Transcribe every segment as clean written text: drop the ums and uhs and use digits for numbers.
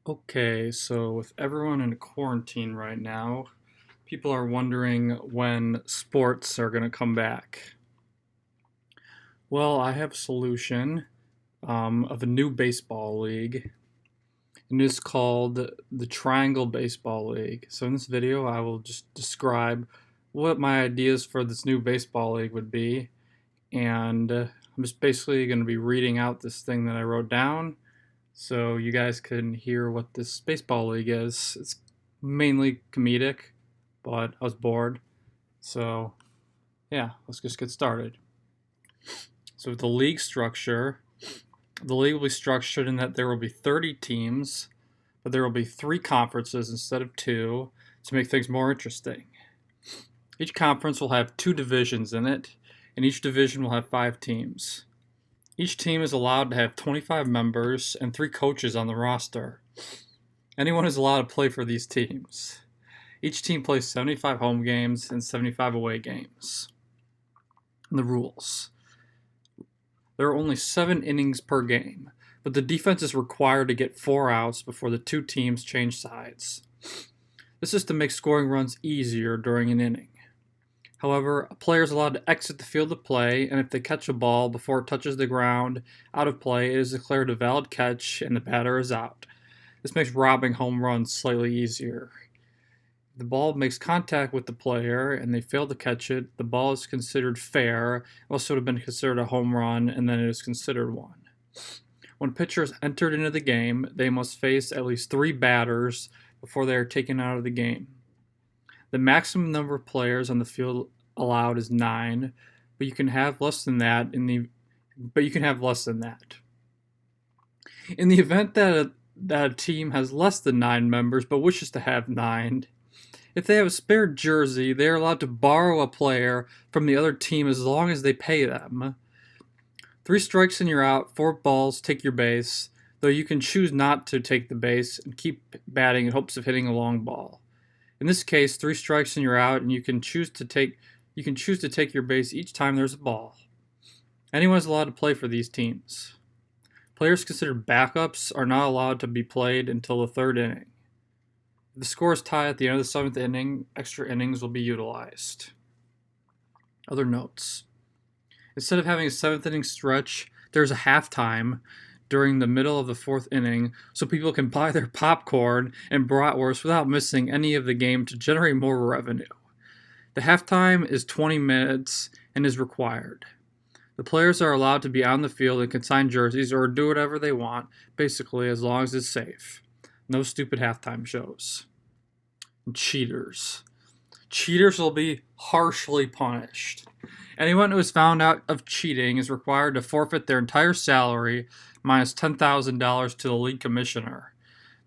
Okay, so with everyone in quarantine right now, people are wondering when sports are going to come back. Well, I have a solution of a new baseball league, and it's called the Triangle Baseball League. So in this video, I will just describe what my ideas for this new baseball league would be, and I'm just basically going to be reading out this thing that I wrote down so you guys can hear what this baseball league is. It's mainly comedic, but I was bored. So, yeah, let's just get started. So, with the league structure, the league will be structured in that there will be 30 teams, but there will be three conferences instead of two to make things more interesting. Each conference will have two divisions in it, and each division will have five teams. Each team is allowed to have 25 members and three coaches on the roster. Anyone is allowed to play for these teams. Each team plays 75 home games and 75 away games. And the rules: there are only 7 innings per game, but the defense is required to get 4 outs before the two teams change sides. This is to make scoring runs easier during an inning. However, a player is allowed to exit the field of play, and if they catch a ball before it touches the ground out of play, it is declared a valid catch and the batter is out. This makes robbing home runs slightly easier. If the ball makes contact with the player and they fail to catch it, the ball is considered fair. It also would have been considered a home run, and then it is considered one. When pitchers entered into the game, they must face at least 3 batters before they are taken out of the game. The maximum number of players on the field allowed is 9, but you can have less than that In the event that a team has less than 9 members but wishes to have 9, if they have a spare jersey, they are allowed to borrow a player from the other team as long as they pay them. 3 strikes and you're out, 4 balls take your base, though you can choose not to take the base and keep batting in hopes of hitting a long ball. In this case, 3 strikes and you're out, and you can choose to take your base each time there's a ball. Anyone is allowed to play for these teams. Players considered backups are not allowed to be played until the 3rd inning. If the score is tied at the end of the 7th inning, extra innings will be utilized. Other notes: instead of having a 7th inning stretch, there's a halftime during the middle of the 4th inning so people can buy their popcorn and bratwurst without missing any of the game to generate more revenue. The halftime is 20 minutes and is required. The players are allowed to be on the field and can sign jerseys or do whatever they want, basically, as long as it's safe. No stupid halftime shows. And cheaters. Cheaters will be harshly punished. Anyone who is found out of cheating is required to forfeit their entire salary minus $10,000 to the league commissioner.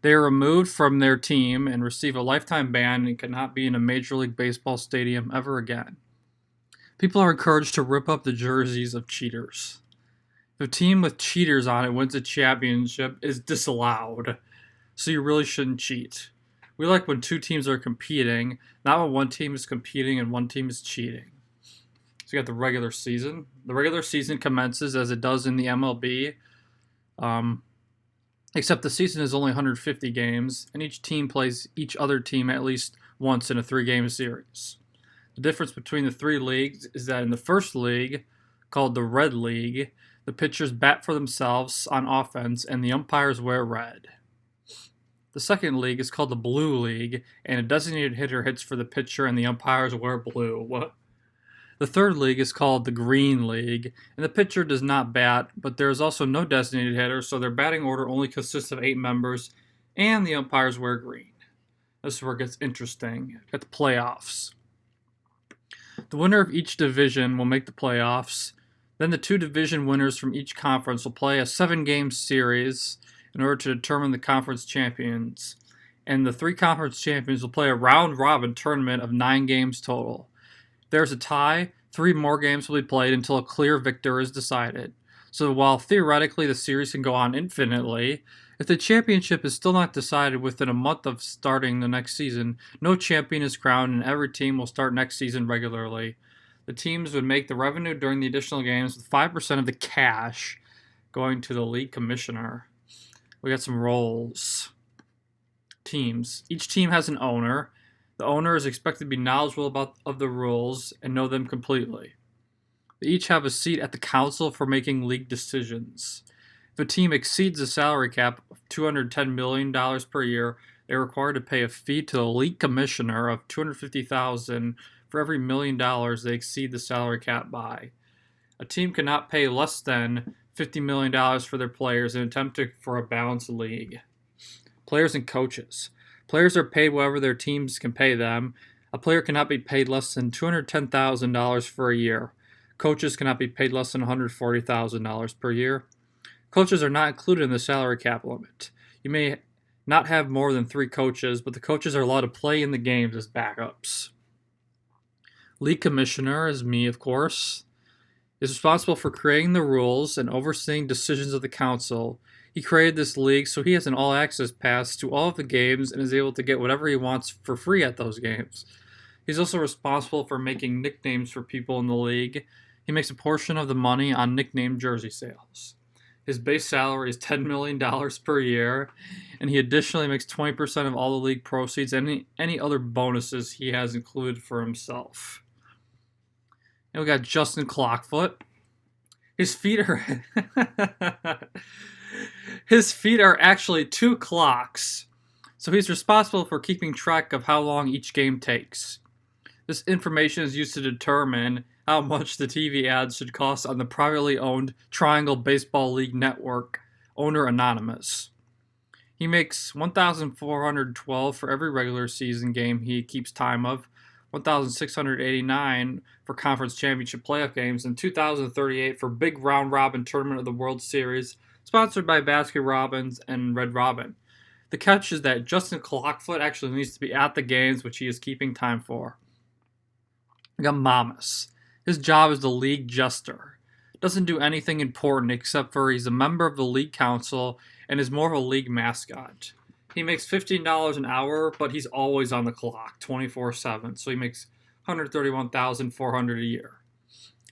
They are removed from their team and receive a lifetime ban and cannot be in a Major League Baseball stadium ever again. People are encouraged to rip up the jerseys of cheaters. If a team with cheaters on it wins a championship, it is disallowed. So you really shouldn't cheat. We like when 2 teams are competing, not when one team is competing and one team is cheating. So you got the regular season. The regular season commences as it does in the MLB, except the season is only 150 games, and each team plays each other team at least once in a 3-game series. The difference between the 3 leagues is that in the first league, called the Red League, the pitchers bat for themselves on offense and the umpires wear red. The second league is called the Blue League, and a designated hitter hits for the pitcher and the umpires wear blue. What? The third league is called the Green League, and the pitcher does not bat, but there is also no designated hitter, so their batting order only consists of 8 members, and the umpires wear green. This is where it gets interesting at the playoffs. The winner of each division will make the playoffs. Then the 2 division winners from each conference will play a 7-game series in order to determine the conference champions. And the 3 conference champions will play a round-robin tournament of 9 games total. If there's a tie, 3 more games will be played until a clear victor is decided. So while theoretically the series can go on infinitely, if the championship is still not decided within a month of starting the next season, no champion is crowned and every team will start next season regularly. The teams would make the revenue during the additional games with 5% of the cash going to the league commissioner. We got some roles. teams. Each team has an owner. The owner is expected to be knowledgeable of the rules and know them completely. They each have a seat at the council for making league decisions. If a team exceeds the salary cap of $210 million per year, they're required to pay a fee to the league commissioner of $250,000 for every $1 million they exceed the salary cap by. A team cannot pay less than $50 million for their players in an attempt for a balanced league. Players and coaches. Players are paid whatever their teams can pay them. A player cannot be paid less than $210,000 for a year. Coaches cannot be paid less than $140,000 per year. Coaches are not included in the salary cap limit. You may not have more than 3 coaches, but the coaches are allowed to play in the games as backups. League commissioner is me, of course. Is responsible for creating the rules and overseeing decisions of the council. He created this league so he has an all-access pass to all of the games and is able to get whatever he wants for free at those games. He's also responsible for making nicknames for people in the league. He makes a portion of the money on nickname jersey sales. His base salary is $10 million per year, and he additionally makes 20% of all the league proceeds and any other bonuses he has included for himself. And we got Justin Clockfoot. His feet are his feet are actually 2 clocks, so he's responsible for keeping track of how long each game takes. This information is used to determine how much the TV ads should cost on the privately owned Triangle Baseball League network, owner anonymous. He makes $1,412 for every regular season game he keeps time of, $1,689 for conference championship playoff games, and $2,038 for big round robin tournament of the World Series, sponsored by Baskin Robbins and Red Robin. The catch is that Justin Clockfoot actually needs to be at the games, which he is keeping time for. We got Mamas. His job is the league jester. Doesn't do anything important except for he's a member of the league council and is more of a league mascot. He makes $15 an hour, but he's always on the clock, 24/7. So he makes $131,400 a year.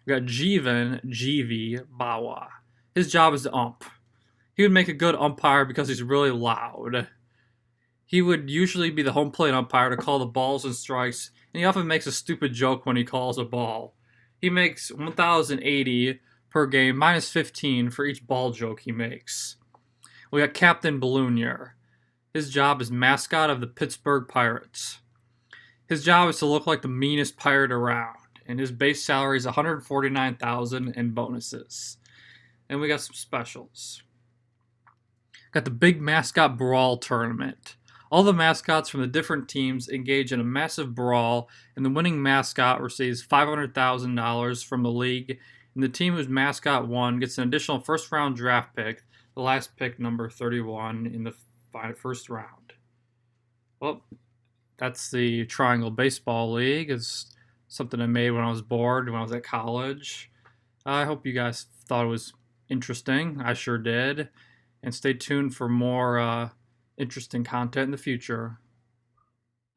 We got Jeevan Jeevy Bawa. His job is to ump. He would make a good umpire because he's really loud. He would usually be the home plate umpire to call the balls and strikes, and he often makes a stupid joke when he calls a ball. He makes $1,080 per game, minus 15 for each ball joke he makes. We got Captain Balloonier. His job is mascot of the Pittsburgh Pirates. His job is to look like the meanest pirate around, and his base salary is $149,000 in bonuses. And we got some specials. Got the Big Mascot Brawl Tournament. All the mascots from the different teams engage in a massive brawl, and the winning mascot receives $500,000 from the league, and the team whose mascot won gets an additional first-round draft pick, the last pick, number 31, in the first round. Well, that's the Triangle Baseball League. It's something I made when I was bored, when I was at college. I hope you guys thought it was interesting. I sure did. And stay tuned for more interesting content in the future.